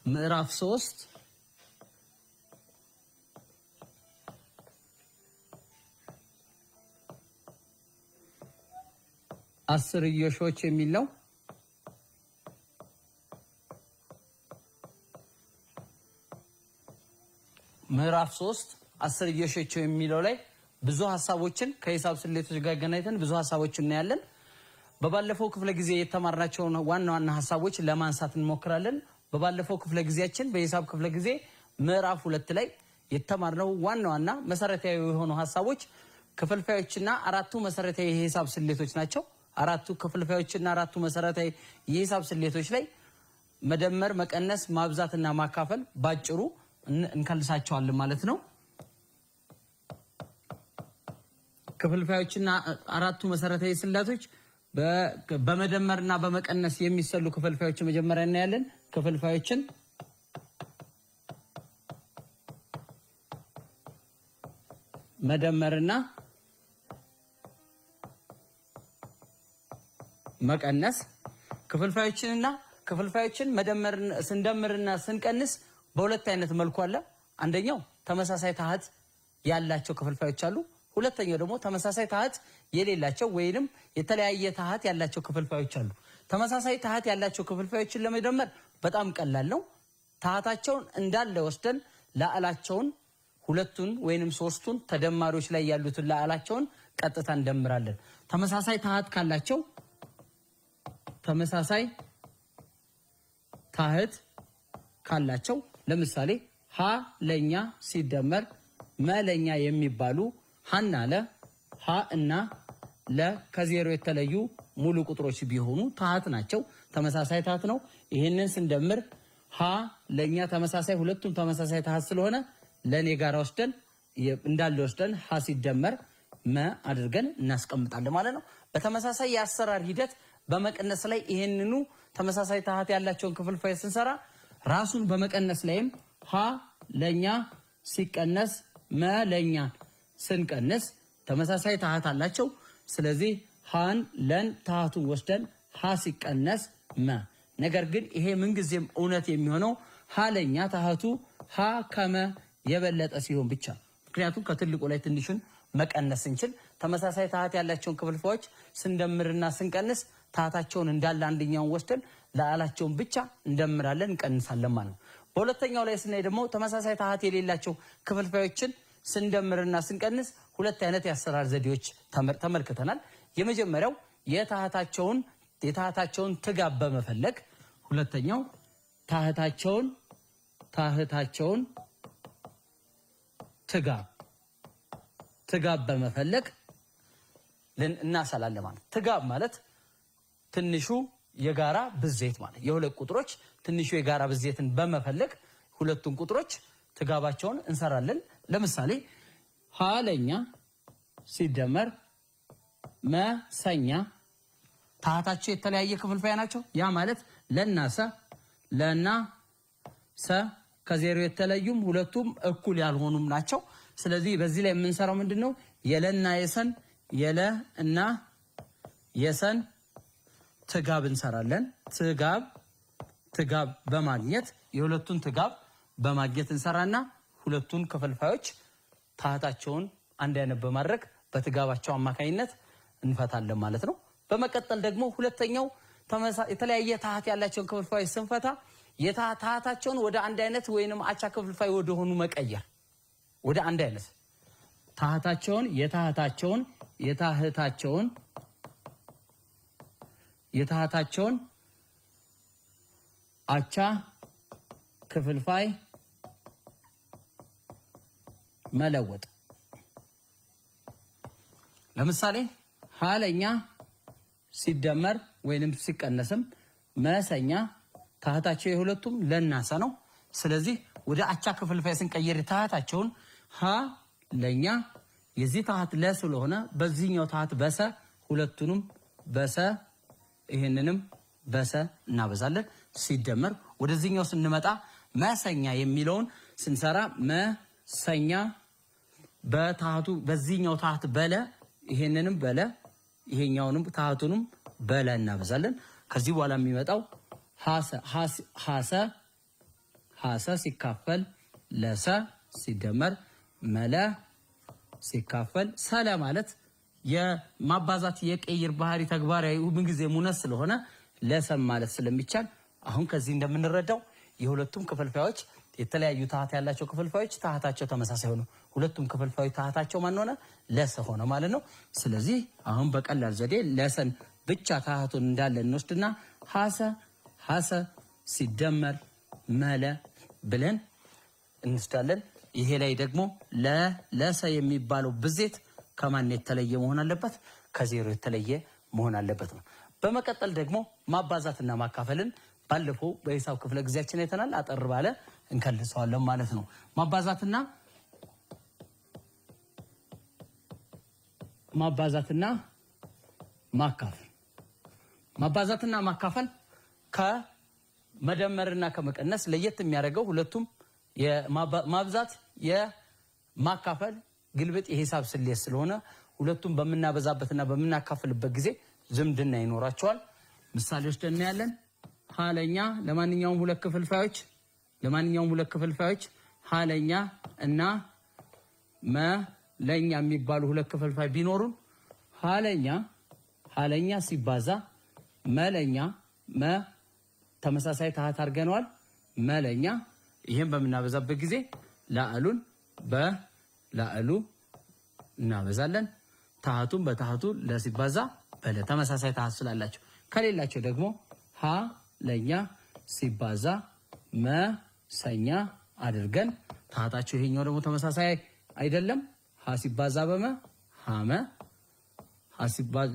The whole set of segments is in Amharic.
ምዕራፍ 3 አስርዮሾች የሚል ነው። ምዕራፍ 3 አስርዮሾች የሚለው ላይ ብዙ ሐሳቦችን ከሂሳብ ስሌቶች ጋር ገናኝተን ብዙ ሐሳቦችን እናያለን። በባለፈው ክፍለ ጊዜ የተማርናቸውን ዋና ዋና ሐሳቦች ለማንሳት እንሞክራለን። በባለፈው ክፍለ ጊዜያችን በሂሳብ ክፍለ ጊዜ ምዕራፍ 2 ላይ የተማርነው ዋና ዋና መሰረታዊ የሆኑ ሐሳቦች ክፍልፋዮችና አራቱ መሰረታዊ የሂሳብ ስሌቶች ናቸው። አራቱ ክፍልፋዮችና አራቱ መሰረታዊ የሂሳብ ስሌቶች ላይ መደመር፣ መቀነስ፣ ማብዛትና ማካፈል ባጭሩ እንከልሳቸዋለን ማለት ነው። ክፍልፋዮችና አራቱ መሰረታዊ ስሌቶች በመደመርና በመቀነስ የሚሰሉ ክፍልፋዮች መጀመሪያ እናያለን። ክፍልፋዮችን መደመርና መቀነስ ክፍልፋዮችን መደመር ስንደምርና ስንቀንስ በሁለት አይነት መልኩ አለ። አንደኛው ተመሳሳይ ታህት ያላቸው ክፍልፋዮች አሉ። ሁለተኛው ደግሞ ተመሳሳይ ታህት የሌላቸው ወይንም የተለያየ ታህት ያላቸው ክፍልፋዮች አሉ። ተመሳሳይ ታህት ያላቸው ክፍልፋዮችን ለመደመር በጣም ቀላል ነው። ታህታቸውን እንዳለ ወስደን ላዕላቸውን ሁለቱን ወይንም ሶስቱን ተደማሪዎች ላይ ያሉትን ላዕላቸውን ቀጥታ እንደምራለን። ተመሳሳይ ታህት ካላቸው ተመሳሳይ ታህት ካላቸው ለምሳሌ ሀ ለኛ ሲደመር መለኛ የሚባሉ ሀና ለ ሀ እና ለ ከዜሮ የተለዩ ሙሉ ቁጥሮች ቢሆኑ ታህት ናቸው። ተመሳሳይ ታህት ነው። ይሄንን ስንደምር ሀ ለኛ ተመሳሳይ ሁለቱም ተመሳሳይ ታህት ስለሆነ ለኔ ጋር ወስደን እንዳለ ወስደን ሀ ሲደመር መ አድርገን እናስቀምጣለን ማለት ነው። በተመሳሳይ የአሰራር ሂደት በመቀነስ ላይ ይሄንኑ ተመሳሳይ ታህት ያላቸውን ክፍልፋይ ስንሰራ ራሱን በመቀነስ ላይም ሀ ለኛ ሲቀነስ መ ለኛ ስንቀንስ ተመሳሳይ ታህት አላቸው። ስለዚህ ሃን ለን ታህቱን ወስደን ሀ ሲቀነስ መ። ነገር ግን ይሄ ምንጊዜም እውነት የሚሆነው ሀ ለኛ ታህቱ ሀ ከመ የበለጠ ሲሆን ብቻ። ምክንያቱም ከትልቁ ላይ ትንሹን መቀነስ ስንችል ተመሳሳይ ታህት ያላቸውን ክፍልፋዮች ስንደምርና ስንቀንስ ታህታቸውን እንዳለ አንደኛውን ወስደን ላዕላቸውን ብቻ እንደምራለን እንቀንሳለን ማለት ነው። በሁለተኛው ላይ ስናይ ደግሞ ተመሳሳይ ታህት የሌላቸው ክፍልፋዮችን ስንደምርና ስንቀንስ ሁለት አይነት የአሰራር ዘዴዎች ተመልክተናል። የመጀመሪያው የታህታቸውን ትጋብ በመፈለግ፣ ሁለተኛው ታህታቸውን ትጋብ በመፈለግ እናሰላለን ማለት። ትጋብ ማለት ትንሹ የጋራ ብዜት ማለት የሁለት ቁጥሮች ትንሹ የጋራ ብዜትን በመፈለግ ሁለቱን ቁጥሮች ትጋባቸውን እንሰራለን። ለምሳሌ ሀ ለኛ ሲደመር መሰኛ ታህታቸው የተለያየ ክፍልፋይ ናቸው። ያ ማለት ለና ሰ ከዜሮ የተለዩም ሁለቱም እኩል ያልሆኑም ናቸው። ስለዚህ በዚህ ላይ የምንሰራው ምንድነው? የለና የሰን የለ እና የሰን ትጋብ እንሰራለን። ትጋብ በማግኘት የሁለቱን ትጋብ በማግኘት እንሰራና ሁለቱን ክፍልፋዮች ታህታቸውን አንድ አይነት በማድረግ በትጋባቸው አማካኝነት እንፈታለን ማለት ነው። በመቀጠል ደግሞ ሁለተኛው የተለያየ ታህት ያላቸውን ክፍልፋዮች ስንፈታ የታህታቸውን ወደ አንድ አይነት ወይንም አቻ ክፍልፋይ ወደ ሆኑ መቀየር ወደ አንድ አይነት የታህታቸውን አቻ ክፍልፋይ መለወጥ። ለምሳሌ ሀ ለኛ ሲደመር ወይንም ሲቀነስም መሰኛ ታህታቸው የሁለቱም ለናሰ ነው። ስለዚህ ወደ አቻ ክፍልፋይ ስንቀይር ታህታቸውን ሀ ለኛ የዚህ ታህት ለ ስለሆነ በዚህኛው ታህት በሰ ሁለቱንም በሰ ይሄንንም በሰ እናበዛለን። ሲደመር ወደዚህኛው ስንመጣ መሰኛ የሚለውን ስንሰራ መሰኛ በታህቱ በዚህኛው ታህት በለ ይሄንንም በለ ይሄኛውንም ታህቱንም በለ እናበዛለን። ከዚህ በኋላ የሚመጣው ሐሰ ሀሰ ሲካፈል ለሰ ሲደመር መለ ሲካፈል ሰለ ማለት የማባዛት የቀይር ባህሪ ተግባራዊ ምን ጊዜ ሙነስ ስለሆነ ለሰም ማለት ስለሚቻል አሁን ከዚህ እንደምንረዳው የሁለቱም ክፍልፋዮች የተለያዩ ታህት ያላቸው ክፍልፋዮች ታህታቸው ተመሳሳይ ሆነ ሁለቱም ክፍልፋዮች ታህታቸው ማን ሆነ ለሰ ሆነ ማለት ነው። ስለዚህ አሁን በቀላል ዘዴ ለሰን ብቻ ታህቱን እንዳለ እንወስድና ሀሰ ሲደመር መለ ብለን እንስዳለን። ይሄ ላይ ደግሞ ለሰ የሚባለው ብዜት ከማን የተለየ መሆን አለበት? ከዜሮ የተለየ መሆን አለበት ነው። በመቀጠል ደግሞ ማባዛትና ማካፈልን ባለፈው በሂሳብ ክፍለ ጊዜያችን አይተናል። አጠር ባለ እንከልሰዋለን ማለት ነው። ማባዛትና ማካፈል ከመደመርና ከመቀነስ ለየት የሚያደርገው ሁለቱም የማብዛት የማካፈል ግልብጥ የሂሳብ ስሌት ስለሆነ ሁለቱም በመናበዛበትና በመናካፈልበት ጊዜ ዝምድና ይኖራቸዋል። ምሳሌዎች እናያለን። ሀለኛ ለማንኛውም ሁለት ክፍልፋዮች ሀለኛ እና መለኛ የሚባሉ ሁለት ክፍልፋይ ቢኖሩን ሀለኛ ሲባዛ መለኛ ተመሳሳይ ታህት አድርገነዋል። መለኛ ይሄን በምናበዛበት ጊዜ ላዕሉን በላዕሉ እናበዛለን። ታህቱን በታህቱ ለሲባዛ በለ ተመሳሳይ ታህት ስላላቸው ከሌላቸው ደግሞ ሀ ለኛ ሲባዛ መሰኛ አድርገን ታህታቸው ይሄኛው ደግሞ ተመሳሳይ አይደለም። ሀ ሲባዛ በመ ሀመ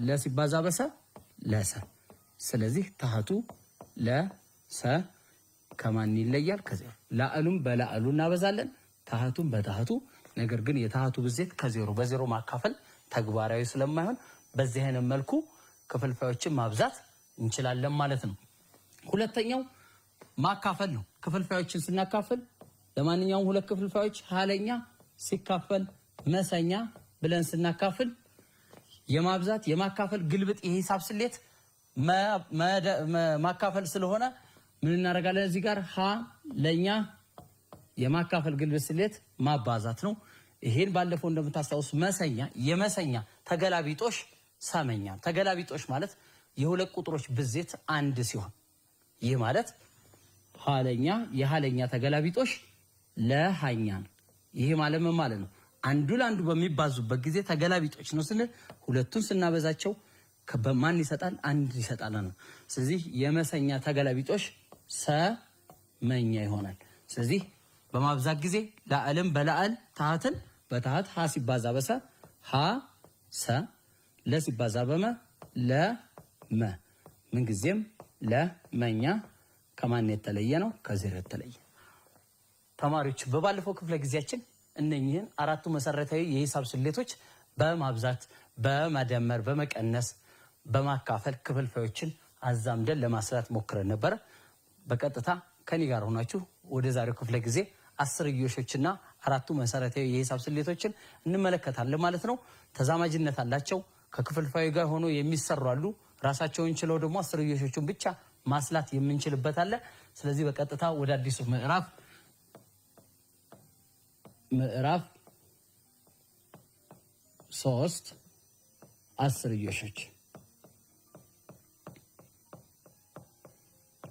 ለሲባዛ በሰ ለሰ። ስለዚህ ታህቱ ለሰ ከማን ይለያል? ከዜሮ። ላዕሉም በላዕሉ እናበዛለን ታህቱን በታህቱ። ነገር ግን የታህቱ ብዜት ከዜሮ በዜሮ ማካፈል ተግባራዊ ስለማይሆን በዚህ አይነት መልኩ ክፍልፋዮችን ማብዛት እንችላለን ማለት ነው። ሁለተኛው ማካፈል ነው። ክፍልፋዮችን ስናካፍል ለማንኛውም ሁለት ክፍልፋዮች ሀለኛ ሲካፈል መሰኛ ብለን ስናካፍል የማብዛት የማካፈል ግልብጥ የሂሳብ ስሌት ማካፈል ስለሆነ ምን እናደርጋለን? እዚህ ጋር ሀ ለኛ የማካፈል ግልብጥ ስሌት ማባዛት ነው። ይሄን ባለፈው እንደምታስታውስ መሰኛ የመሰኛ ተገላቢጦሽ ሰመኛ። ተገላቢጦሽ ማለት የሁለት ቁጥሮች ብዜት አንድ ሲሆን ይህ ማለት ሀለኛ የሀለኛ ተገላቢጦሽ ለሃኛ ነው። ይሄ ማለት ምን ማለት ነው? አንዱ ለአንዱ በሚባዙበት ጊዜ ተገላቢጦሽ ነው ስንል ሁለቱን ስናበዛቸው በማን ይሰጣል? አንድ ይሰጣል ነው። ስለዚህ የመሰኛ ተገላቢጦሽ ሰመኛ ይሆናል። ስለዚህ በማብዛት ጊዜ ላዕልም በላዕል ታህትን በታህት ሀ ሲባዛ በሰ ሀ ሰ ለሲባዛ በመ ለመ ምንጊዜም ለመኛ ከማን የተለየ ነው? ከዜሮ የተለየ። ተማሪዎች በባለፈው ክፍለ ጊዜያችን እነኚህን አራቱ መሰረታዊ የሂሳብ ስሌቶች በማብዛት በመደመር በመቀነስ በማካፈል ክፍልፋዮችን አዛምደን ለማስላት ሞክረን ነበር። በቀጥታ ከኔ ጋር ሆናችሁ ወደ ዛሬው ክፍለ ጊዜ አስርዮሾችና አራቱ መሰረታዊ የሂሳብ ስሌቶችን እንመለከታለን ማለት ነው። ተዛማጅነት አላቸው። ከክፍልፋዩ ጋር ሆኖ የሚሰሩ አሉ። ራሳቸውን ችለው ደግሞ አስርዮሾቹን ብቻ ማስላት የምንችልበት አለ። ስለዚህ በቀጥታ ወደ አዲሱ ምዕራፍ 3 አስርዮሾች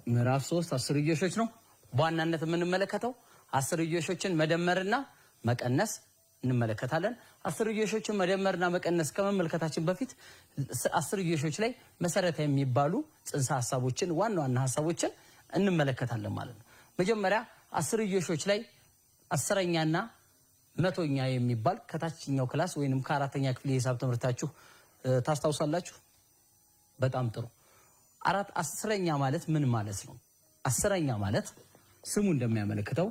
ምዕራፍ 3 አስርዮሾች ነው በዋናነት የምንመለከተው። አስርዮሾችን መደመርና መቀነስ እንመለከታለን። አስርዮሾችን መደመርና መቀነስ ከመመልከታችን በፊት አስርዮሾች ላይ መሰረታዊ የሚባሉ ጽንሰ ሐሳቦችን ዋና ዋና ሐሳቦችን እንመለከታለን ማለት ነው። መጀመሪያ አስርዮሾች ላይ አስረኛና መቶኛ የሚባል ከታችኛው ክላስ ወይንም ከአራተኛ ክፍል የሂሳብ ትምህርታችሁ ታስታውሳላችሁ። በጣም ጥሩ። አስረኛ ማለት ምን ማለት ነው? አስረኛ ማለት ስሙ እንደሚያመለክተው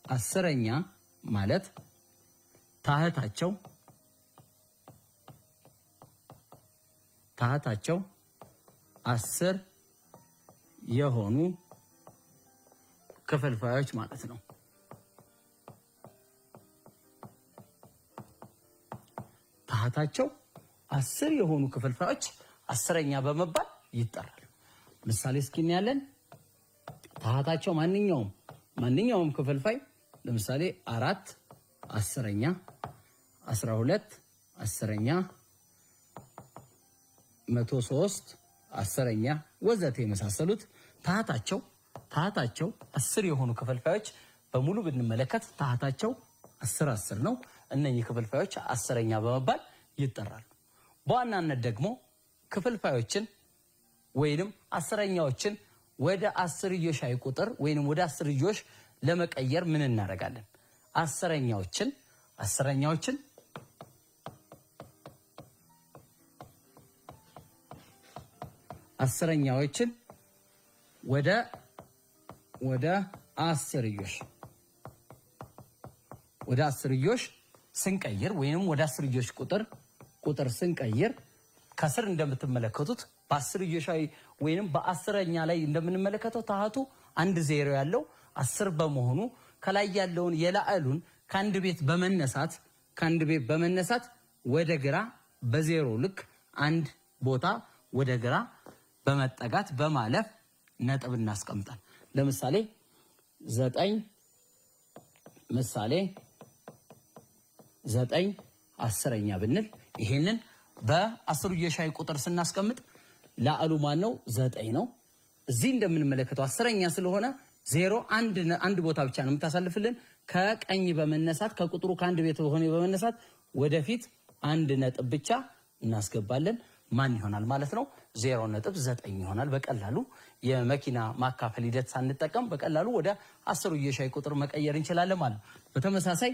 አስረኛ ማለት ታህታቸው 10 የሆኑ ክፍልፋዮች ማለት ነው። ታህታቸው 10 የሆኑ ክፍልፋዮች አስረኛ በመባል ይጠራል። ምሳሌ እስኪ እናያለን። ታህታቸው ማንኛውም ማንኛውም ክፍልፋይ ለምሳሌ 4 10ኛ 12 10ኛ 103 10ኛ ወዘተ የመሳሰሉት ታህታቸው 10 የሆኑ ክፍልፋዮች በሙሉ ብንመለከት ታህታቸው 10 10 ነው። እነኚህ ክፍልፋዮች 10ኛ በመባል ይጠራሉ። በዋናነት ደግሞ ክፍልፋዮችን ወይንም 10ኛዎችን ወደ 10ዮሻዊ ቁጥር ወይንም ወደ 10ዮሽ ለመቀየር ምን እናደርጋለን? 10ኛዎችን ወደ 10ዮሽ ስንቀይር ወይንም ወደ 10ዮሽ ቁጥር ስንቀይር ከስር እንደምትመለከቱት በ10ዮሻዊ ወይንም በ10ኛ ላይ እንደምንመለከተው ታህቱ 1 0 ያለው 10 በመሆኑ ከላይ ያለውን የላዕሉን ከአንድ ቤት በመነሳት ወደ ግራ በዜሮ ልክ አንድ ቦታ ወደ ግራ በመጠጋት በማለፍ ነጥብ እናስቀምጣል። ለምሳሌ 9 10ኛ ብንል ይሄንን በ10ዮሻዊ ቁጥር ስናስቀምጥ ላዕሉ ማን ነው? 9 ነው። እዚህ እንደምንመለከተው 10ኛ ስለሆነ 0 አንድ ቦታ ብቻ ነው የምታሳልፍልን። ከቀኝ በመነሳት ከቁጥሩ ከአንድ ቤት ሆነ በመነሳት ወደፊት አንድ ነጥብ ብቻ እናስገባለን። ማን ይሆናል ማለት ነው? 0.9 ይሆናል። በቀላሉ የመኪና ማካፈል ሂደት ሳንጠቀም በቀላሉ ወደ 10ዮሻዊ ቁጥር መቀየር እንችላለን ማለት ነው። በተመሳሳይ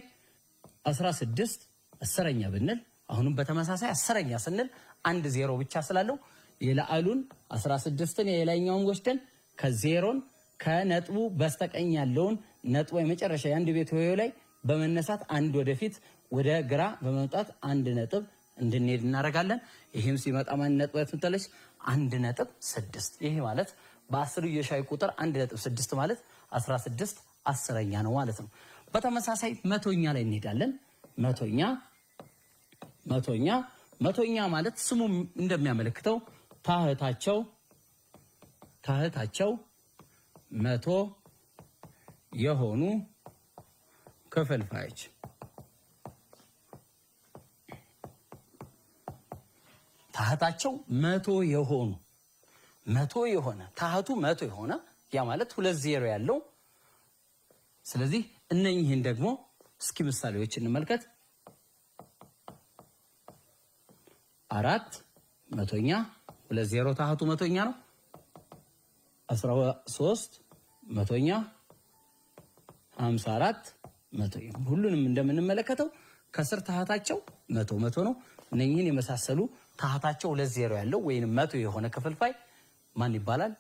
16 10ኛ ብንል አሁንም በተመሳሳይ 10ኛ ስንል 1 0 ብቻ ስላለው የላዕሉን 16ን የላይኛውን ወስደን ከዜሮን ከነጥቡ በስተቀኝ ያለውን ነጥቡ የመጨረሻ የአንድ ቤት ሆሄ ላይ በመነሳት አንድ ወደፊት ወደ ግራ በመምጣት አንድ ነጥብ እንድንሄድ እናደርጋለን። ይሄም ሲመጣ ማን ነጥብ ትንተለች 1.6። ይሄ ማለት በ10ዮሻዊ ቁጥር 1.6 ማለት 16 10ኛ ነው ማለት ነው። በተመሳሳይ መቶኛ ላይ እንሄዳለን። መቶኛ ማለት ስሙ እንደሚያመለክተው ታህታቸው 100 የሆኑ ክፍልፋዮች ታህታቸው 100 የሆነ ታህቱ 100 የሆነ ያ ማለት 2 0 ያለው። ስለዚህ እነኚህን ደግሞ እስኪ ምሳሌዎች እንመልከት። 4 መቶኛ 2 0 ታህቱ 100ኛ ነው። 13 መቶኛ 54 መቶኛ ሁሉንም እንደምንመለከተው ከስር ታህታቸው 100 ነው። እነኚህን የመሳሰሉ ታህታቸው 2 0 ያለው ወይንም 100 የሆነ ክፍልፋይ ማን ይባላል?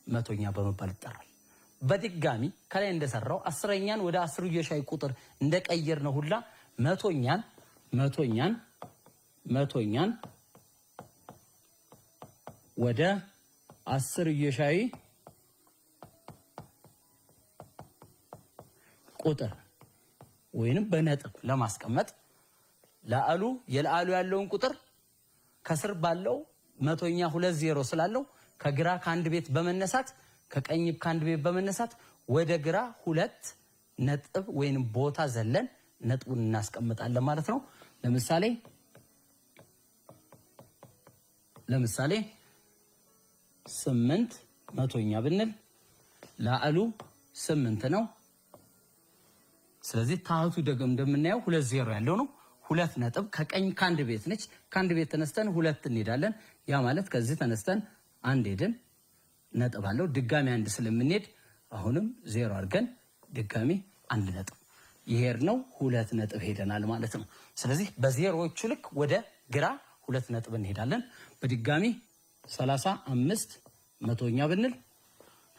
መቶኛ በመባል ይጠራል። በድጋሚ ከላይ እንደሰራው 10ኛን ወደ 10ዮሻዊ ቁጥር እንደቀየር ነው ሁላ መቶኛን ወደ 10ዮሻዊ ቁጥር ወይንም በነጥብ ለማስቀመጥ የላዕሉ ያለውን ቁጥር ከስር ባለው መቶኛ 2 0 ስላለው ከግራ ከአንድ ቤት በመነሳት ከቀኝ ከአንድ ቤት በመነሳት ወደ ግራ 2 ነጥብ ወይንም ቦታ ዘለን ነጥቡን እናስቀምጣለን ማለት ነው። ለምሳሌ 8 መቶኛ ብንል ላዕሉ 8 ነው። ስለዚህ ታህቱ ደግሞ እንደምናየው 2 0 ያለው ነው። 2 ነጥብ ከቀኝ ከአንድ ቤት ነች። ከአንድ ቤት ተነስተን 2 እንሄዳለን። ያ ማለት ከዚህ ተነስተን 1 ሄደን ነጥብ አለው። ድጋሚ 1 ስለምንሄድ አሁንም 0 አድርገን ድጋሚ 1 ነጥብ ይሄር ነው 2 ነጥብ ሄደናል ማለት ነው። ስለዚህ በዜሮዎቹ ልክ ወደ ግራ 2 ነጥብ እንሄዳለን። በድጋሚ 35 መቶኛ ብንል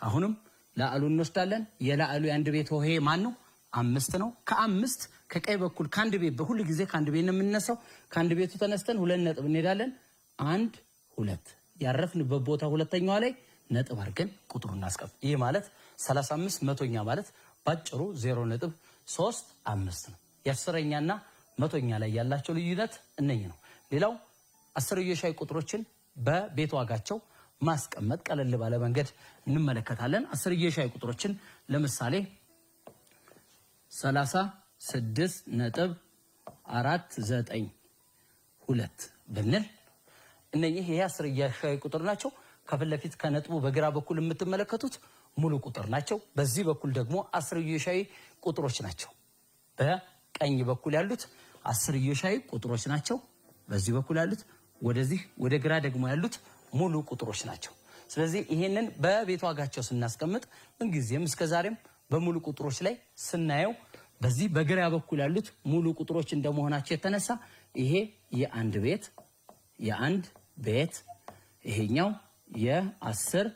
አሁንም ላዕሉ እንወስዳለን። የላዕሉ የአንድ ቤት ሆሄ ማን ነው? 5 ነው። ከ5 ከቀኝ በኩል ከአንድ ቤት በሁሉ ጊዜ ከአንድ ቤት ነው የምንነሳው። ከአንድ ቤቱ ተነስተን 2 ነጥብ እንሄዳለን። 1 2 ያረፍንበት ቦታ ሁለተኛዋ ላይ ነጥብ አድርገን ቁጥሩን እናስቀምጥ። ይሄ ማለት 35 መቶኛ ማለት ባጭሩ 0.35 ነው። የአስረኛና መቶኛ ላይ ያላቸው ልዩነት እነኚህ ነው። ሌላው 10ዮሻዊ ቁጥሮችን በቤት ዋጋቸው ማስቀመጥ ቀለል ባለ መንገድ እንመለከታለን። 10ዮሻዊ ቁጥሮችን ለምሳሌ 36.492 ብንል እነኚህ የአስርያ ሻይ ቁጥር ናቸው። ከፊት ለፊት ከነጥቡ በግራ በኩል የምትመለከቱት ሙሉ ቁጥር ናቸው። በዚህ በኩል ደግሞ አስርዮሻዊ ቁጥሮች ናቸው። በቀኝ በኩል ያሉት አስርዮሻዊ ቁጥሮች ናቸው። በዚህ በኩል ያሉት ወደዚህ ወደ ግራ ደግሞ ያሉት ሙሉ ቁጥሮች ናቸው። ስለዚህ ይሄንን በቤት ዋጋቸው ስናስቀምጥ ምንጊዜም እስከዛሬም በሙሉ ቁጥሮች ላይ ስናየው በዚህ በግራ በኩል ያሉት ሙሉ ቁጥሮች እንደመሆናቸው የተነሳ ይሄ የአንድ ቤት ይሄኛው የ10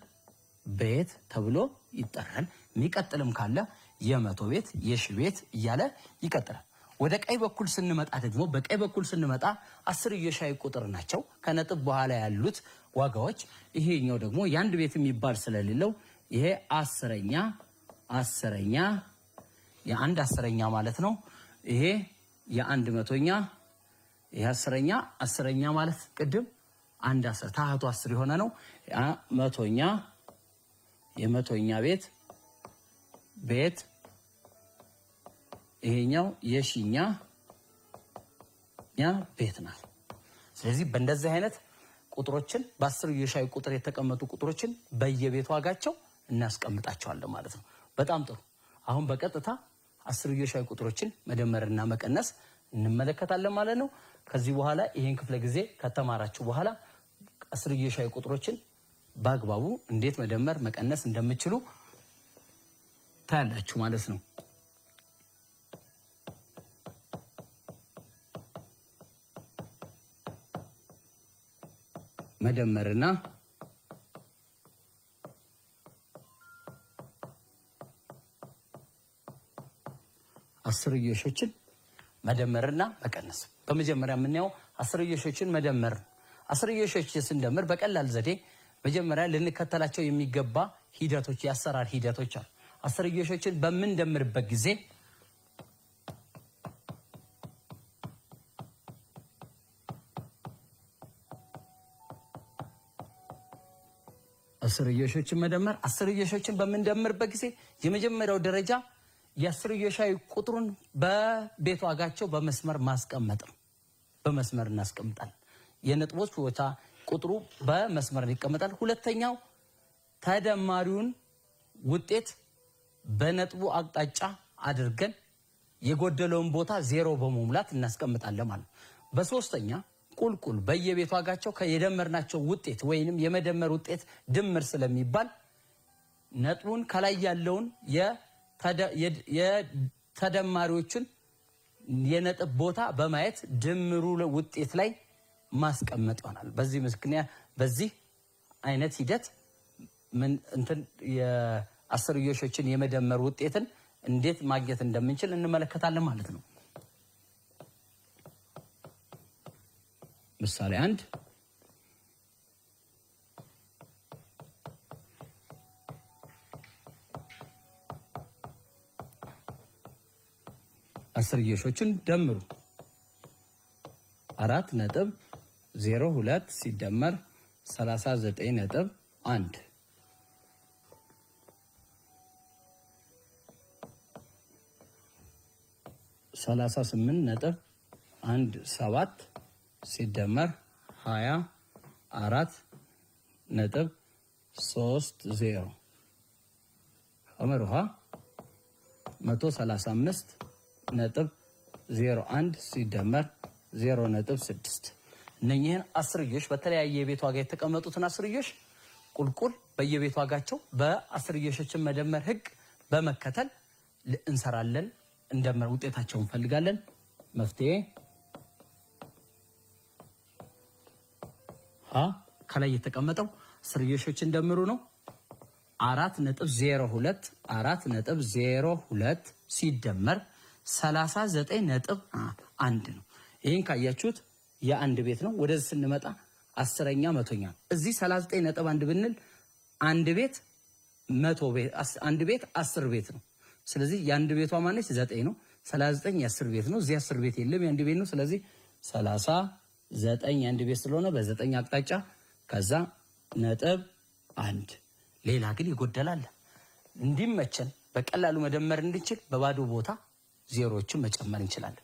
ቤት ተብሎ ይጠራል። የሚቀጥልም ካለ የ100 ቤት የ1000 ቤት እያለ ይቀጥላል። ወደ ቀኝ በኩል ስንመጣ ደግሞ በቀኝ በኩል ስንመጣ አስርዮሻዊ ቁጥር ናቸው ከነጥብ በኋላ ያሉት ዋጋዎች። ይሄኛው ደግሞ የአንድ ቤት የሚባል ስለሌለው ይሄ አስረኛ የአንድ አስረኛ ማለት ነው። ይሄ የአንድ መቶኛ ይሄ አስረኛ ማለት ቅድም አንድ 10 ታህቱ 10 የሆነ ነው። መቶኛ የመቶኛ ቤት ይሄኛው የሺኛ ቤት ናት። ስለዚህ በእንደዚህ አይነት ቁጥሮችን በአስርዮሻዊ ቁጥር የተቀመጡ ቁጥሮችን በየቤት ዋጋቸው እናስቀምጣቸዋለን ማለት ነው። በጣም ጥሩ። አሁን በቀጥታ አስርዮሻዊ ቁጥሮችን መደመርና መቀነስ እንመለከታለን ማለት ነው። ከዚህ በኋላ ይሄን ክፍለ ጊዜ ከተማራችሁ በኋላ አስርዮሻዊ ቁጥሮችን በአግባቡ እንዴት መደመር መቀነስ እንደምትችሉ ታያላችሁ ማለት ነው። መደመርና አስርዮሾችን መደመርና መቀነስ። በመጀመሪያ የምናየው አስርዮሾችን መደመር። አስርዮሾችን ስንደምር በቀላል ዘዴ መጀመሪያ ልንከተላቸው የሚገባ ሂደቶች፣ የአሰራር ሂደቶች አሉ። አስርዮሾችን በምንደምርበት ጊዜ አስርዮሾችን በምንደምርበት ጊዜ የመጀመሪያው ደረጃ የአስርዮሻዊ ቁጥሩን በቤት ዋጋቸው በመስመር ማስቀመጥ ነው። በመስመር እናስቀምጣለን። የነጥቦች ቦታ ቁጥሩ በመስመር ይቀመጣል። ሁለተኛው ተደማሪውን ውጤት በነጥቡ አቅጣጫ አድርገን የጎደለውን ቦታ ዜሮ በመሙላት እናስቀምጣለን ማለት ነው። በሶስተኛ ቁልቁል በየቤት ዋጋቸው የደመርናቸው ውጤት ወይንም የመደመር ውጤት ድምር ስለሚባል ነጥቡን ከላይ ያለውን የተደማሪዎችን የነጥብ ቦታ በማየት ድምሩ ውጤት ላይ ማስቀመጥ ይሆናል። በዚህ ምክንያት በዚህ አይነት ሂደት የአስርዮሾችን የመደመር ውጤትን እንዴት ማግኘት እንደምንችል እንመለከታለን ማለት ነው። ምሳሌ 1 አስርዮሾችን ደምሩ 4.02 ሲደመር 39.1 38.17 ሲደመር 24.30 አመርሃ 135.01 ሲደመር 0.6 እነኚህን አስርዮሽ በተለያየ የቤት ዋጋ የተቀመጡትን አስርዮሽ ቁልቁል በየቤት ዋጋቸው በአስርዮሾችን መደመር ህግ በመከተል እንሰራለን። እንደመር ውጤታቸውን እንፈልጋለን። መፍትሄ ከላይ የተቀመጠው አስርዮሾችን ደምሩ ነው። 4.02 ሲደመር 39.1 ነው። ይህን ካያችሁት የአንድ ቤት ነው። ወደዚህ ስንመጣ አስረኛ መቶኛ እዚህ 39.1 ብንል አንድ ቤት 100 ቤት አንድ ቤት 10 ቤት ነው። ስለዚህ የአንድ ቤቷ ማነች 9 ነው። 39 የ10 ቤት ነው። እዚህ 10 ቤት የለም የአንድ ቤት ነው። ስለዚህ 39 የአንድ ቤት ስለሆነ በ9 አቅጣጫ ከዛ ነጥብ 1 ሌላ ግን ይጎደላል። እንዲመቸን በቀላሉ መደመር እንድንችል በባዶ ቦታ ዜሮዎችን መጨመር እንችላለን።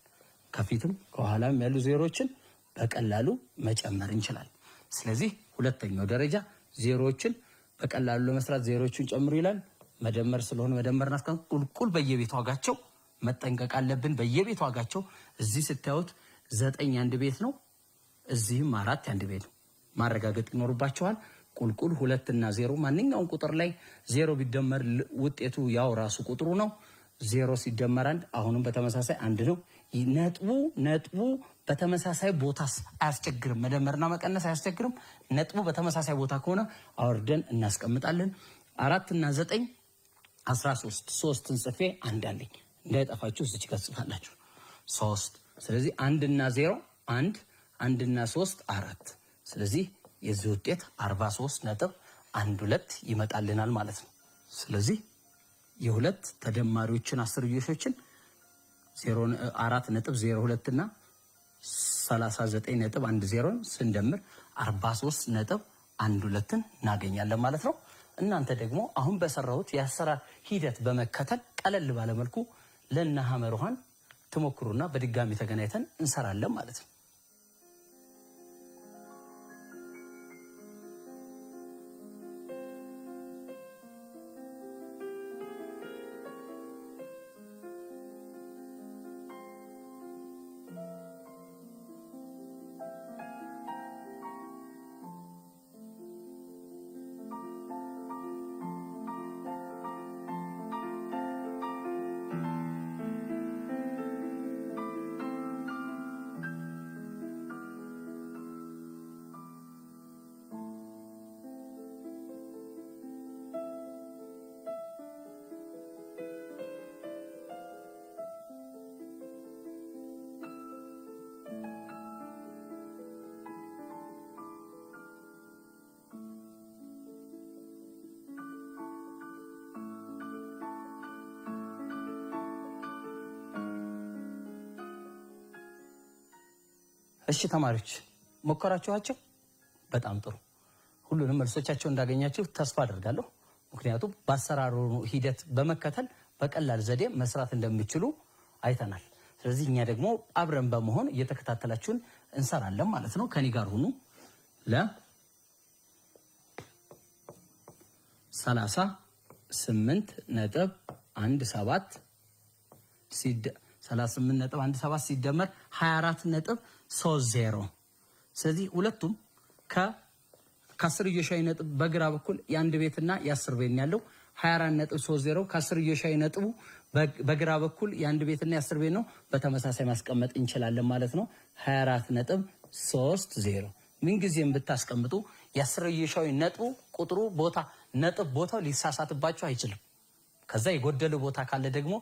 ከፊትም ከኋላም ያሉ ዜሮዎችን በቀላሉ መጨመር እንችላለን። ስለዚህ ሁለተኛው ደረጃ ዜሮዎችን በቀላሉ ለመስራት ዜሮዎችን ጨምሩ ይላል። መደመር ስለሆነ መደመርና ቁልቁል በየቤት ዋጋቸው መጠንቀቅ አለብን። በየቤት ዋጋቸው እዚህ ስታዩት 9 አንድ ቤት ነው፣ እዚህም 4 አንድ ቤት ነው። ማረጋገጥ ይኖርባቸዋል። ቁልቁል 2 እና 0 ማንኛውም ቁጥር ላይ 0 ቢደመር ውጤቱ ያው ራሱ ቁጥሩ ነው። 0 ሲደመር 1 አሁንም በተመሳሳይ 1 ነው። ነጥቡ በተመሳሳይ ቦታ አያስቸግርም። መደመርና መቀነስ አያስቸግርም። ነጥቡ በተመሳሳይ ቦታ ከሆነ አወርደን እናስቀምጣለን። 4 እና 9 13 3ን ጽፌ 1 አለኝ እንዳይጠፋችሁ እዚህ ጋር ጽፋላችሁ 3። ስለዚህ 1 እና 0 1 1 እና 3 4። ስለዚህ የዚህ ውጤት 43.12 ይመጣልናል ማለት ነው። ስለዚህ የሁለት ተደማሪዎችን አስርዮሾችን 4.02 እና 39.10 ስንደምር 43.12 እናገኛለን ማለት ነው። እናንተ ደግሞ አሁን በሰራሁት የአሰራር ሂደት በመከተል ቀለል ባለ መልኩ ለእነ ሐመርሃን ትሞክሩና በድጋሚ ተገናኝተን እንሰራለን ማለት ነው። እሺ ተማሪዎች ሞከራችኋቸው? በጣም ጥሩ። ሁሉንም መልሶቻቸው እንዳገኛችሁ ተስፋ አደርጋለሁ። ምክንያቱም በአሰራሩ ሂደት በመከተል በቀላል ዘዴ መስራት እንደምትችሉ አይተናል። ስለዚህ እኛ ደግሞ አብረን በመሆን እየተከታተላችሁን እንሰራለን ማለት ነው። ከኔ ጋር ሁኑ። ለ38.17 ሲደመር 24.30። ስለዚህ ሁለቱም ከ10 ነጥብ በግራ በኩል የአንድ ቤትና የ10 ቤት ያለው 24.30 ከ10 ነጥቡ በግራ በኩል የአንድ ቤትና የ10 ቤት ነው። በተመሳሳይ ማስቀመጥ እንችላለን ማለት ነው። 24.30 ምንጊዜም ብታስቀምጡ የ10 ነጥቡ ቁጥሩ ነጥብ ቦታው ሊሳሳትባችሁ አይችልም። ከዛ የጎደለ ቦታ ካለ ደግሞ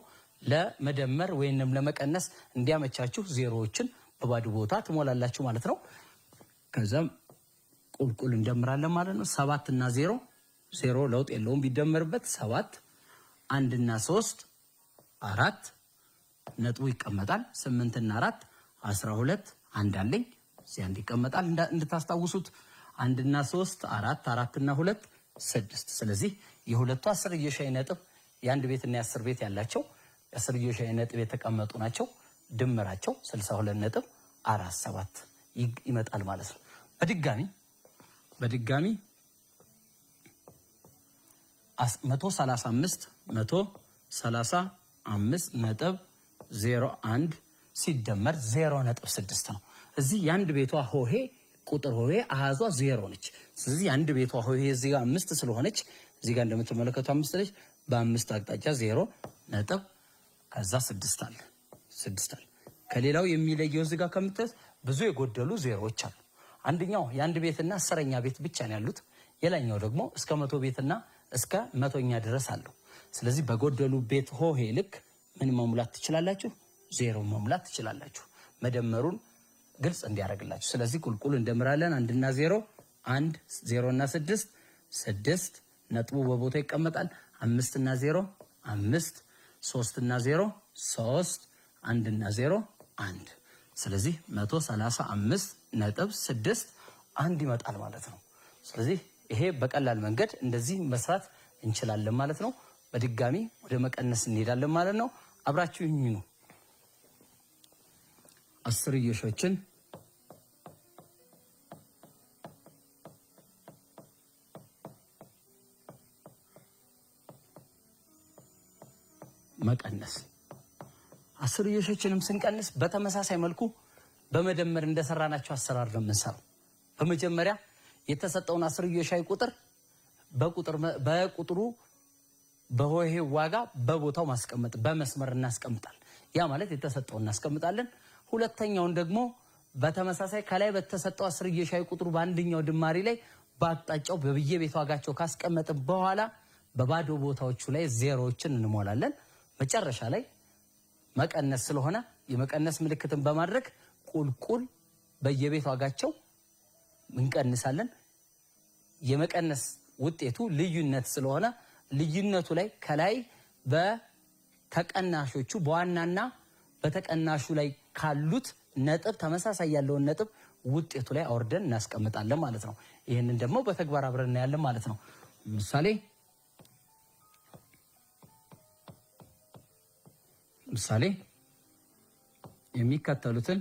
ለመደመር ወይንም ለመቀነስ እንዲያመቻችሁ ዜሮዎችን በባዶ ቦታ ትሞላላችሁ ማለት ነው። ከዛም ቁልቁል እንደምራለን ማለት ነው። 7 እና 0 ለውጥ የለውም ቢደመርበት 7 1 እና 3 4 ነጥቡ ይቀመጣል። 8 እና 4 12 አንድ አለኝ እዚያ እንዲቀመጣል እንድታስታውሱት 1 እና 3 4 እና 2 6። ስለዚህ የሁለቱ 10 ነጥብ የአንድ ቤትና የ10 ቤት ያላቸው የ10 ነጥብ የተቀመጡ ናቸው። ድምራቸው 62.47 ይመጣል ማለት ነው። በድጋሚ 135.01 ሲደመር 0.6 ነው። እዚህ የአንድ ቤቷ ሆሄ ቁጥር ሆሄ አሃዟ 0 ነች። ስለዚህ የአንድ ቤቷ ሆሄ እዚህ ጋር 5 ስለሆነች እዚህ ጋር እንደምትመለከቱ 5 ነች። በ5 አቅጣጫ 0 ነጥብ ከዛ 6 አለ። ከሌላው የሚለየው እዚህ ጋር ከምታዩት ብዙ የጎደሉ ዜሮዎች አሉ። አንደኛው የአንድ ቤትና 10ኛ ቤት ብቻ ነው ያሉት። የላኛው ደግሞ እስከ 100 ቤትና እስከ 100ኛ ድረስ አለው። ስለዚህ በጎደሉ ቤት ሆሄ ልክ ምን መሙላት ትችላላችሁ? 0 መሙላት ትችላላችሁ። መደመሩን ግልጽ እንዲያደርግላችሁ። ስለዚህ ቁልቁል እንደምራለን። 1 እና 0 1 0 እና 6 ነጥቡ በቦታው ይቀመጣል። 5 እና 0 5 3 እና 0 3 1 እና 0 1። ስለዚህ 135.61 ይመጣል ማለት ነው። ስለዚህ ይሄ በቀላል መንገድ እንደዚህ መስራት እንችላለን ማለት ነው። በድጋሚ ወደ መቀነስ እንሄዳለን ማለት ነው። አብራችሁ ይሁኑ። አስርዮሾችን መቀነስ አስርዮሾችንም ስንቀንስ በተመሳሳይ መልኩ በመደመር እንደሰራናቸው አሰራር ነው የምንሰራው። በመጀመሪያ የተሰጠውን አስርዮሻዊ ቁጥር በቁጥሩ በሆሄ ዋጋ በቦታው ማስቀመጥ በመስመር እናስቀምጣል። ያ ማለት የተሰጠውን እናስቀምጣለን። ሁለተኛውን ደግሞ በተመሳሳይ ከላይ በተሰጠው አስርዮሻዊ ቁጥሩ በአንደኛው ድማሪ ላይ በአቅጣጫው በየቤት ዋጋቸው ካስቀመጥን በኋላ በባዶ ቦታዎቹ ላይ ዜሮዎችን እንሞላለን። መጨረሻ ላይ መቀነስ ስለሆነ የመቀነስ ምልክትን በማድረግ ቁልቁል በየቤት ዋጋቸው እንቀንሳለን። የመቀነስ ውጤቱ ልዩነት ስለሆነ ልዩነቱ ላይ ከላይ በተቀናሾቹ በዋናና በተቀናሹ ላይ ካሉት ነጥብ ተመሳሳይ ያለውን ነጥብ ውጤቱ ላይ አውርደን እናስቀምጣለን ማለት ነው። ይህንን ደግሞ በተግባር አብረን እናያለን ማለት ነው። ምሳሌ የሚከተሉትን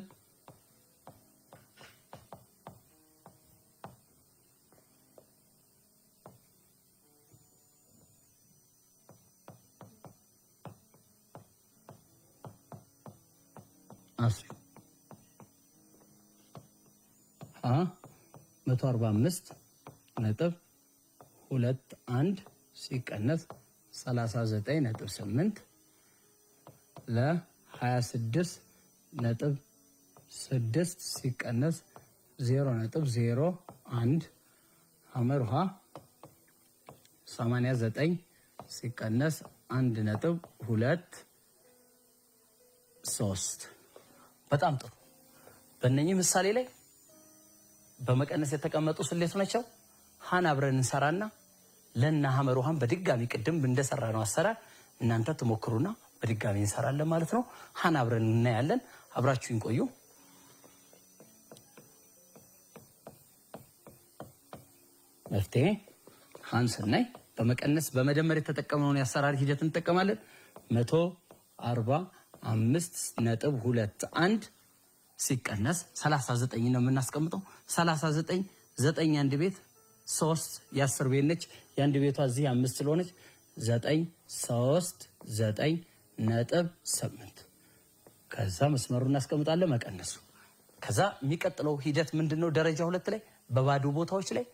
አስሩ 145.21 ሲቀነስ 39.8 ለ26.6 ሲቀነስ 0.01 ሐመርሃ 89 ሲቀነስ 1.23 በጣም ጥሩ። በእነኚህ ምሳሌ ላይ በመቀነስ የተቀመጡ ስሌት ናቸው። ሃን አብረን እንሰራና ለና ሐመርሃን በድጋሚ ቅድም እንደሰራ ነው አሰራር እናንተ ተሞክሩና በድጋሚ እንሰራለን ማለት ነው። ሃን አብረን እናያለን። አብራችሁን ቆዩ። መፍትሄ ሃን ስናይ በመቀነስ በመደመር የተጠቀመውን የአሰራር ሂደት እንጠቀማለን። 145.21 ሲቀነስ 39 ነው የምናስቀምጠው። 39 9 አንድ ቤት 3 የ10 ቤት ነች። የአንድ ቤቷ እዚህ 5 ስለሆነች 9 3 9.8 ከዛ መስመሩን እናስቀምጣለን መቀነሱ። ከዛ የሚቀጥለው ሂደት ምንድነው? ደረጃ 2 ላይ በባዶ ቦታዎች ላይ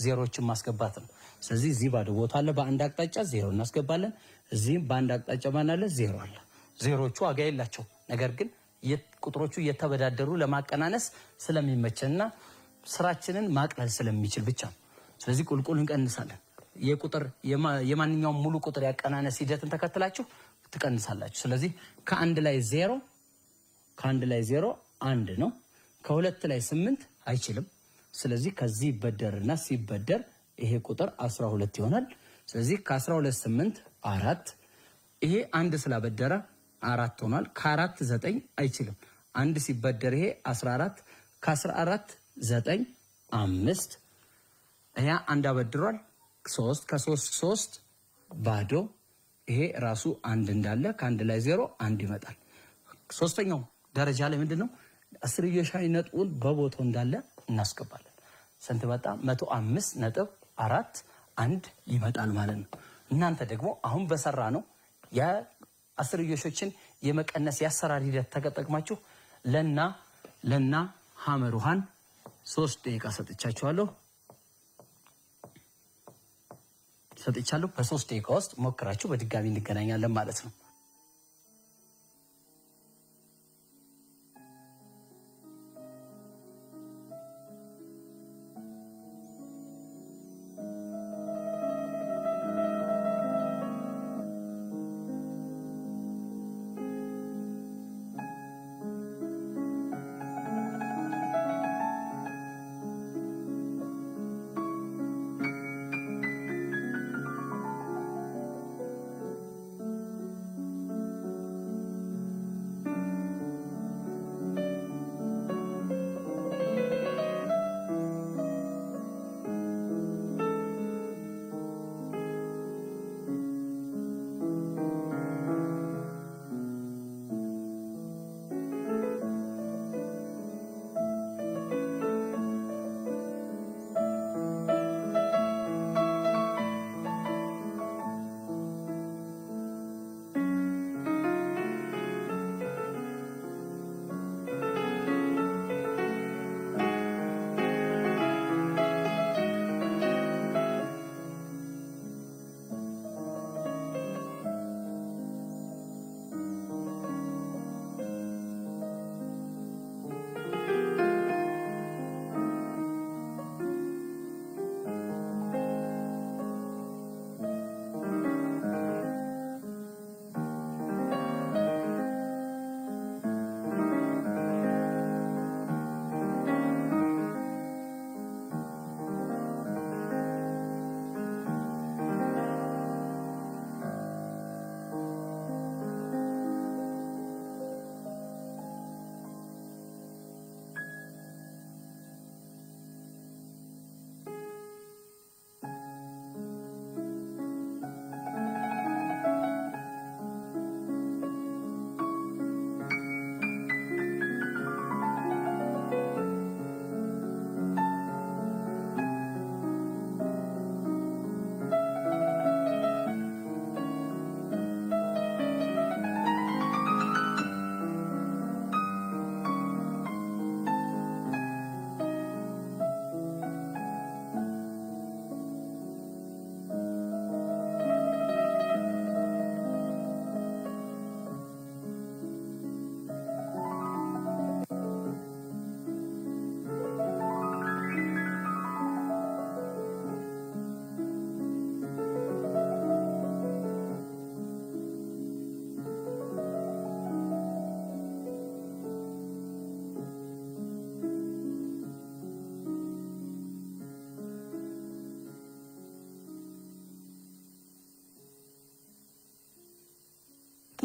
ዜሮዎችን ማስገባት ነው። ስለዚህ እዚህ ባዶ ቦታ አለ፣ በአንድ አቅጣጫ ዜሮ እናስገባለን። እዚህም በአንድ አቅጣጫ ማን አለ? ዜሮ አለ። ዜሮቹ ዋጋ የላቸው፣ ነገር ግን ቁጥሮቹ እየተበዳደሩ ለማቀናነስ ስለሚመቸንና ስራችንን ማቅለል ስለሚችል ብቻ ነው። ስለዚህ ቁልቁል እንቀንሳለን። የቁጥር የማንኛውም ሙሉ ቁጥር ያቀናነስ ሂደትን ተከትላችሁ ትቀንሳላችሁ። ስለዚህ ከአንድ ላይ ዜሮ አንድ ነው። ከሁለት ላይ 8 አይችልም። ስለዚህ ከዚህ ይበደርና ሲበደር ይሄ ቁጥር 12 ይሆናል። ስለዚህ ከ12 8 4 ይሄ አንድ ስላበደረ 4 ሆኗል። ከ4 9 አይችልም። አንድ ሲበደር ይሄ 14 ከ14 9 5 ይሄ አንድ አበድሯል 3 ከ3 3 ባዶ ይሄ ራሱ አንድ እንዳለ ከአንድ ላይ 0 አንድ ይመጣል። ሶስተኛው ደረጃ ላይ ምንድነው? አስርዮሻዊ ነጥቡን በቦታው እንዳለ እናስገባለን። ስንት መጣ? 105.41 ይመጣል ማለት ነው። እናንተ ደግሞ አሁን በሰራ ነው የአስርዮሾችን የመቀነስ የአሰራር ሂደት ተጠቅማችሁ ለና ሐመርሃን 3 ደቂቃ ሰጥቻለሁ። በ3 ደቂቃ ውስጥ ሞክራችሁ በድጋሚ እንገናኛለን ማለት ነው።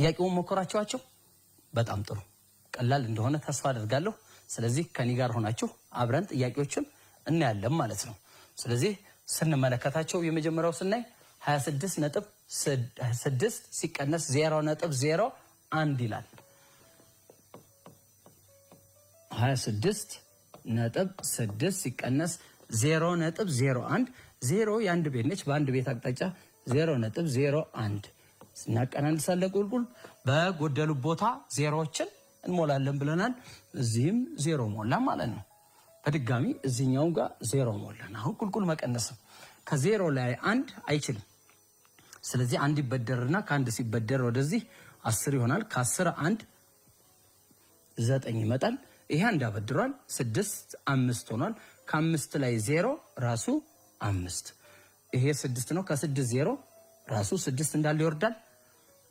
ጥያቄውን ሞከራችኋቸው? በጣም ጥሩ ቀላል እንደሆነ ተስፋ አደርጋለሁ። ስለዚህ ከኔ ጋር ሆናችሁ አብረን ጥያቄዎችን እናያለን ማለት ነው። ስለዚህ ስንመለከታቸው የመጀመሪያው ስናይ 26.6 ሲቀነስ 0.01 ይላል። 26.6 ሲቀነስ 0.01 0 የአንድ ቤት ነች። በአንድ ቤት አቅጣጫ 0.01 ስናቀናንሳለን ቁልቁል በጎደሉ ቦታ ዜሮዎችን እንሞላለን ብለናል። እዚህም 0 ሞላ ማለት ነው። በድጋሚ እዚህኛው ጋር 0 ሞላን። አሁን ቁልቁል መቀነስም ከ0 ላይ 1 አይችልም። ስለዚህ አንድ ይበደርና ከአንድ ሲበደር ወደዚህ 10 ይሆናል። ከ10 1 9 ይመጣል። ይሄ አንድ አበድሯል 6 5 ሆኗል። ከ5 ላይ 0 ራሱ 5 ይሄ 6 ነው። ከ6 0 ራሱ 6 እንዳለ ይወርዳል።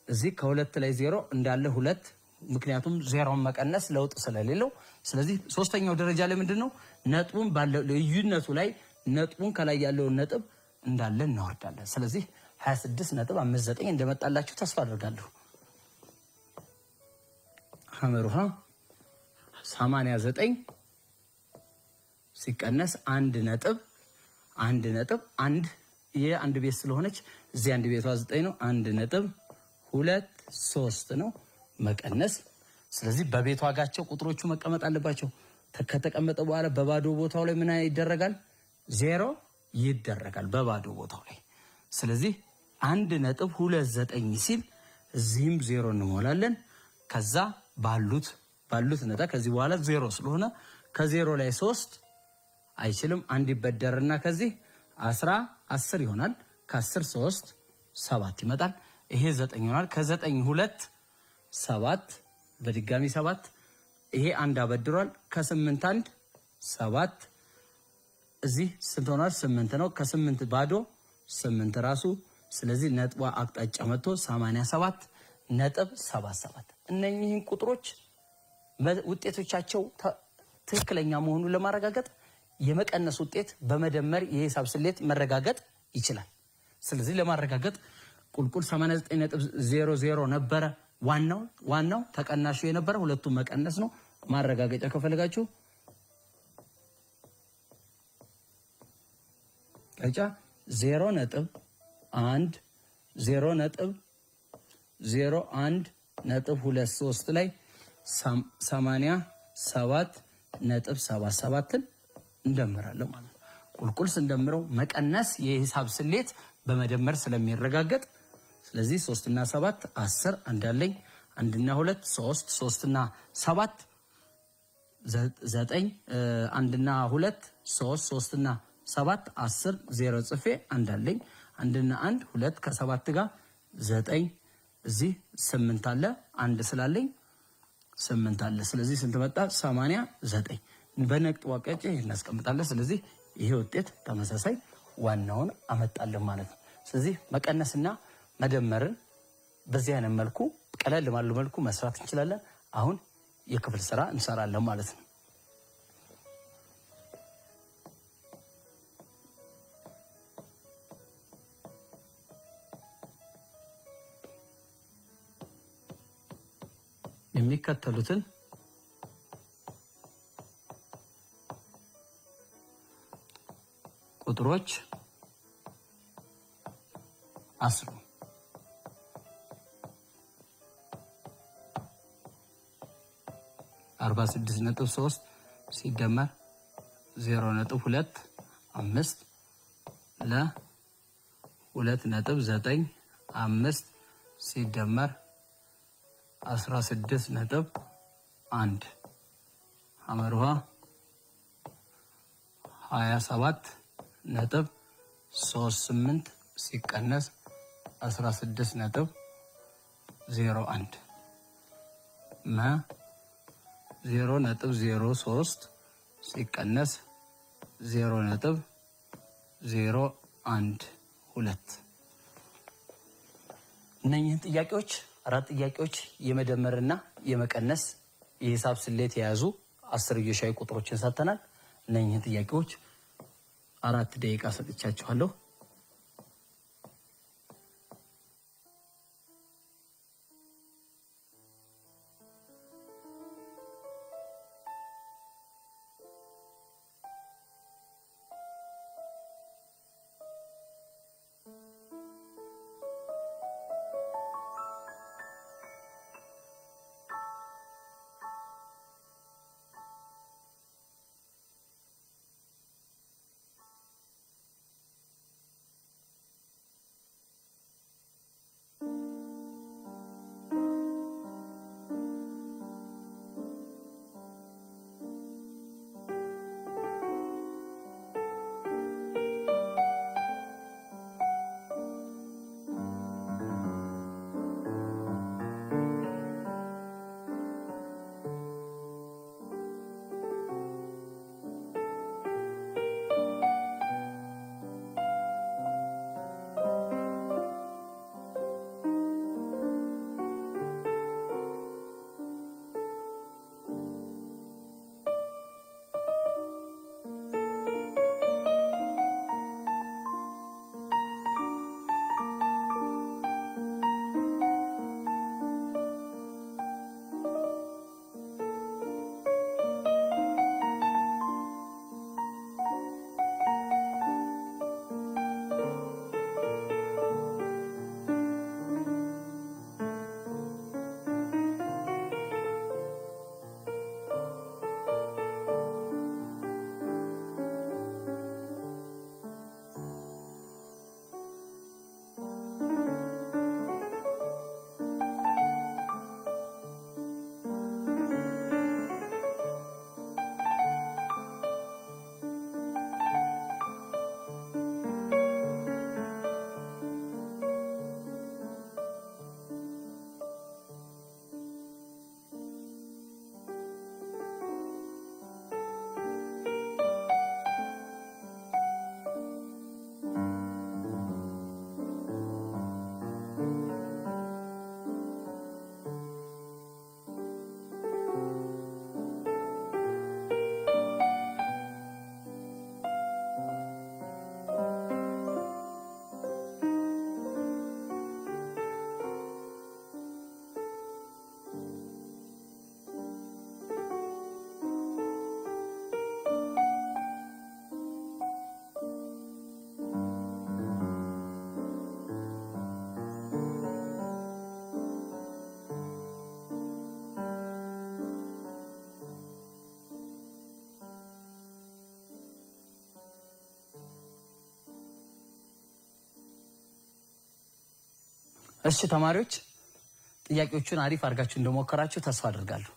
እዚህ ከ2 ላይ 0 እንዳለ 2 ምክንያቱም 0ን መቀነስ ለውጥ ስለሌለው። ስለዚህ ሶስተኛው ደረጃ ላይ ምንድነው ነጥቡን ባለው ልዩነቱ ላይ ነጥቡን ከላይ ያለውን ነጥብ እንዳለ እናወርዳለን። ስለዚህ 26.59 እንደመጣላችሁ ተስፋ አደርጋለሁ። ሐመሩሃ 89 ሲቀነስ 1 ነጥብ የአንድ ቤት ስለሆነች እዚህ አንድ ቤቷ 9 ነው። 1 ነጥብ 2 3 ነው መቀነስ። ስለዚህ በቤት ዋጋቸው ቁጥሮቹ መቀመጥ አለባቸው። ከተቀመጠ በኋላ በባዶ ቦታው ላይ ምን ይደረጋል? 0 ይደረጋል በባዶ ቦታው ላይ። ስለዚህ 1.29 ሲል እዚህም 0 እንሞላለን። ከዛ ባሉት ነጣ ከዚህ በኋላ 0 ስለሆነ ከ0 ላይ 3 አይችልም። አንድ ይበደርና ከዚህ 10 ይሆናል። ከ10 3 7 ይመጣል። ይሄ 9 ይሆናል። ከ9 2 7 በድጋሚ 7 ይሄ አንድ አበድሯል። ከ8 1 7 እዚህ ስንት ሆኗል? 8 ነው። ከ8 ባዶ 8 ራሱ። ስለዚህ ነጥቧ አቅጣጫ መጥቶ 87.77 እነኚህን ቁጥሮች ውጤቶቻቸው ትክክለኛ መሆኑን ለማረጋገጥ የመቀነስ ውጤት በመደመር የሂሳብ ስሌት መረጋገጥ ይችላል። ስለዚህ ለማረጋገጥ ቁልቁል 89.00 ነበረ ዋናው ተቀናሹ የነበረ ሁለቱም መቀነስ ነው። ማረጋገጫ ከፈለጋችሁ ቀጫ 0.01.23 ላይ 87.77ን እንደምራለን ማለት ነው። ቁልቁል ስንደምረው መቀነስ የሂሳብ ስሌት በመደመር ስለሚረጋገጥ ስለዚህ 3 እና 7 10 እንዳለኝ 1 እና 2 3 3 እና 7 9 1 እና 2 3 3 እና 7 10 0 ጽፌ እንዳለኝ 1 እና 1 2 ከ7 ጋር 9 እዚህ 8 አለ 1 ስላለኝ 8 አለ። ስለዚህ ስንት መጣ? 89 በነጥብ ዋቀጭ እናስቀምጣለን። ስለዚህ ይሄ ውጤት ተመሳሳይ ዋናውን አመጣለን ማለት ነው። ስለዚህ መቀነስና መደመርን በዚህ አይነት መልኩ ቀለል ባለ መልኩ መስራት እንችላለን። አሁን የክፍል ስራ እንሰራለን ማለት ነው። የሚከተሉትን ቁጥሮች አስሩ። 46.3 ሲደመር 0.25 ለ2.95 ሲደመር 16.1 አመርሃ 27.38 ሲቀነስ 16.01 መ 0.03 ሲቀነስ 0.012 እነኚህን ጥያቄዎች አራት ጥያቄዎች የመደመርና የመቀነስ የሂሳብ ስሌት የያዙ አስርዮሻዊ ቁጥሮችን ሰጥተናል። እነኚህን ጥያቄዎች 4 ደቂቃ ሰጥቻችኋለሁ። እሺ ተማሪዎች ጥያቄዎችን አሪፍ አድርጋችሁ እንደሞከራችሁ ተስፋ አድርጋለሁ።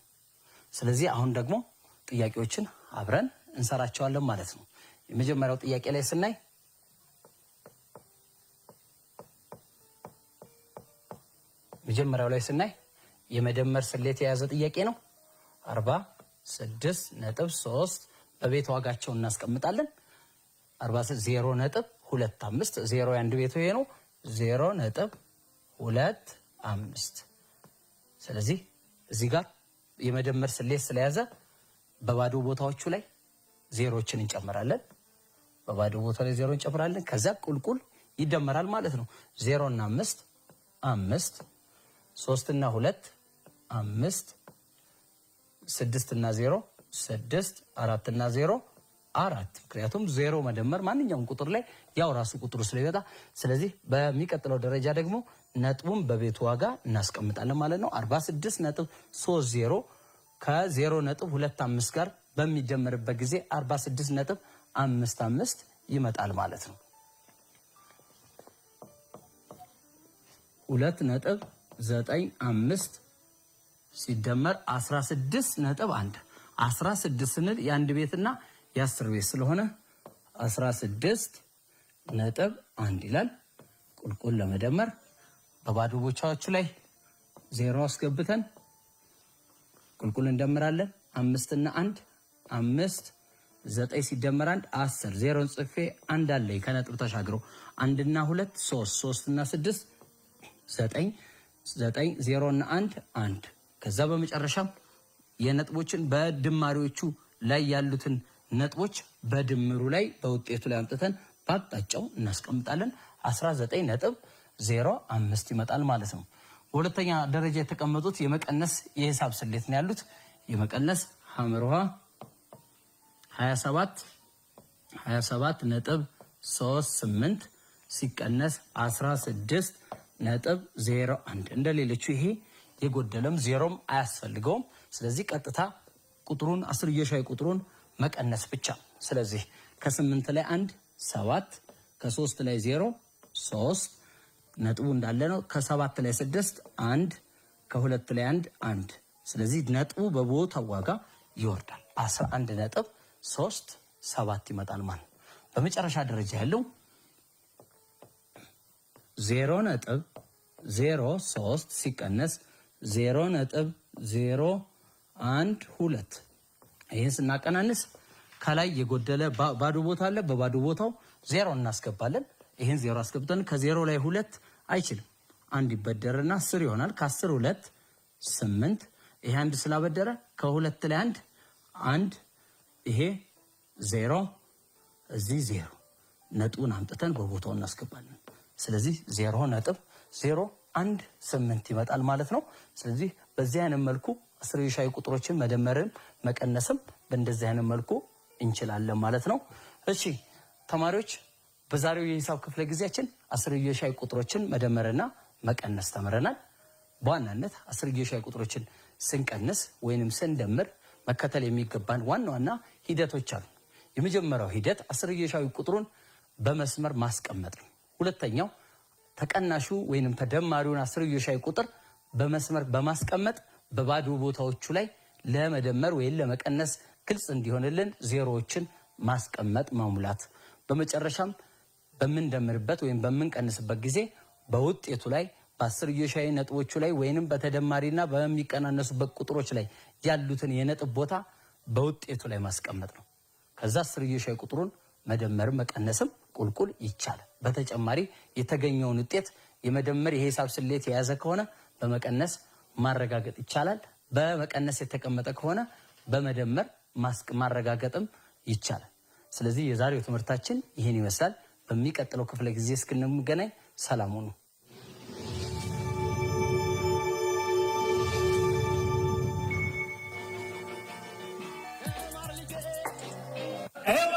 ስለዚህ አሁን ደግሞ ጥያቄዎችን አብረን እንሰራቸዋለን ማለት ነው። የመጀመሪያው ጥያቄ ላይ ስናይ የመደመር ስሌት የያዘ ጥያቄ ነው። 46.3 በቤት ዋጋቸው እናስቀምጣለን። 0.25 0 የአንድ ቤቱ ይሄ ነው 0.25። ስለዚህ እዚህ ጋር የመደመር ስሌት ስለያዘ በባዶ ቦታዎቹ ላይ ዜሮችን እንጨምራለን። በባዶ ቦታ ላይ ዜሮ እንጨምራለን። ከዛ ቁልቁል ይደመራል ማለት ነው። 0 እና 5 5 3 እና 2 5 6 እና 0 6 4 እና 0 4 ምክንያቱም 0 መደመር ማንኛውም ቁጥር ላይ ያው ራሱ ቁጥሩ ስለሚወጣ ስለዚህ በሚቀጥለው ደረጃ ደግሞ ነጥቡን በቤቱ ዋጋ እናስቀምጣለን ማለት ነው። 46.30 ከ0.25 ጋር በሚደመርበት ጊዜ 46.55 ይመጣል ማለት ነው። 2.95 ሲደመር 16.1 16 ስንል የአንድ ቤትና የ10 ቤት ስለሆነ 16.1 ይላል። ቁልቁል ለመደመር በባዶ ቦታዎቹ ላይ 0 አስገብተን ቁልቁል እንደምራለን። 5 እና 1 5 9 ሲደመር 1 10 0 ጽፌ 1 አለኝ ከነጥብ ተሻግሮ 1 እና 2 3 3 እና 6 9 9 0 እና 1 1 ከዛ በመጨረሻም የነጥቦችን በድማሪዎቹ ላይ ያሉትን ነጥቦች በድምሩ ላይ በውጤቱ ላይ አምጥተን በአቅጣጫው እናስቀምጣለን። 19.05 ይመጣል ማለት ነው። በሁለተኛ ደረጃ የተቀመጡት የመቀነስ የሂሳብ ስሌት ነው ያሉት። የመቀነስ ሐመርሃ 27.38 ሲቀነስ 16.01 እንደሌሎቹ ይሄ የጎደለም ዜሮም አያስፈልገውም። ስለዚህ ቀጥታ ቁጥሩን አስርዮሻዊ ቁጥሩን መቀነስ ብቻ። ስለዚህ ከ8 ላይ 1 7 ከ3 ላይ 0 3 ነጥቡ እንዳለ ነው። ከ7 ላይ 6 1 ከ2 ላይ 1 1 ስለዚህ ነጥቡ በቦታው ዋጋ ይወርዳል። 11.37 ይመጣል ማለት ነው። በመጨረሻ ደረጃ ያለው 0.03 ሲቀነስ 0.012 ይህን ስናቀናንስ ከላይ የጎደለ ባዶ ቦታ አለ። በባዶ ቦታው 0 እናስገባለን። ይህን 0 አስገብተን ከ0 ላይ 2 አይችልም 1 ይበደርና 10 ይሆናል። ከ10 2 8 ይሄ 1 ስላበደረ ከ2 ላይ 1 1 ይሄ 0 እዚህ 0 ነጥቡን አምጥተን በቦታው እናስገባለን። ስለዚህ 0.018 ይመጣል ማለት ነው። ስለዚህ በዚህ አይነት መልኩ አስርዮሻዊ ቁጥሮችን መደመርም መቀነስም በእንደዚህ አይነት መልኩ እንችላለን ማለት ነው። እሺ ተማሪዎች በዛሬው የሂሳብ ክፍለ ጊዜያችን አስርዮሻዊ ቁጥሮችን መደመርና መቀነስ ተምረናል። በዋናነት አስርዮሻዊ ቁጥሮችን ስንቀንስ ወይንም ስንደምር መከተል የሚገባን ዋና ዋና ሂደቶች አሉ። የመጀመሪያው ሂደት አስርዮሻዊ ቁጥሩን በመስመር ማስቀመጥ ነው። ሁለተኛው ተቀናሹ ወይንም ተደማሪውን አስርዮሻዊ ቁጥር በመስመር በማስቀመጥ በባዶ ቦታዎቹ ላይ ለመደመር ወይም ለመቀነስ ግልጽ እንዲሆንልን ዜሮዎችን ማስቀመጥ መሙላት። በመጨረሻም በምንደምርበት ወይም በምንቀንስበት ጊዜ በውጤቱ ላይ በአስርዮሻዊ ነጥቦቹ ላይ ወይንም በተደማሪና በሚቀናነሱበት ቁጥሮች ላይ ያሉትን የነጥብ ቦታ በውጤቱ ላይ ማስቀመጥ ነው። ከዛ አስርዮሻዊ ቁጥሩን መደመር መቀነስም ቁልቁል ይቻላል። በተጨማሪ የተገኘውን ውጤት የመደመር የሂሳብ ስሌት የያዘ ከሆነ በመቀነስ ማረጋገጥ ይቻላል። በመቀነስ የተቀመጠ ከሆነ በመደመር ማረጋገጥም ይቻላል። ስለዚህ የዛሬው ትምህርታችን ይህን ይመስላል። በሚቀጥለው ክፍለ ጊዜ እስክንገናኝ ሰላም ሁኑ። Hey!